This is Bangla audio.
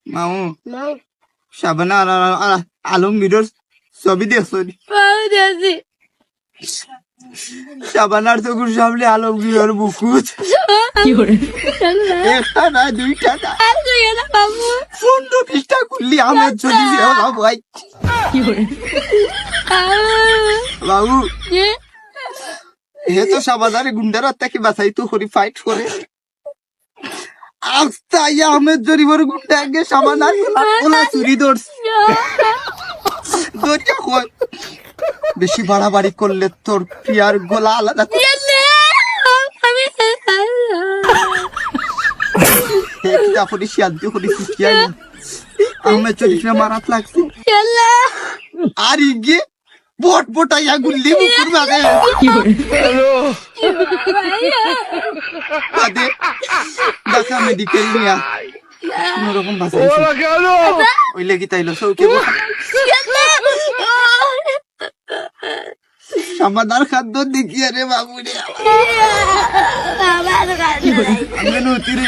মামু মাও শাবানা আর আলমগীরের ছবি দেখছো নি? মাও দিয়েছি শাবানার চোখের সামনে আলমগীরের বুকুত একটা না দুইটা না বাবু 15-20টা খুললি আমের ছবি ভাই বাবু হে তো শাবানারে গুন্ডার থেকে বাঁচাইতো করি ফাইট করে আস্তা ইয়া আমের জরিবর গুন্ডা আগে শাবানার কোলা চুরি ধরছে দরিয়া কয় বেশি বাড়াবাড়ি করলে তোর প্রিয়ার গলা আলাদা করে তারপরে শান্ত করে শিখিয়াই আমের চরিত্রে মারাত লাগছে আর ইগে বট বটাইয়া গুল্লি মুকুর মাঝে বাদে ঢাকা মেডিকেল নিয়া কোনোরকম বাঁচাইছে ওই লেগে তাইলো সৌকে সামাদার খাদ্য দেখিয়া রে বাবু রে আমি নতুন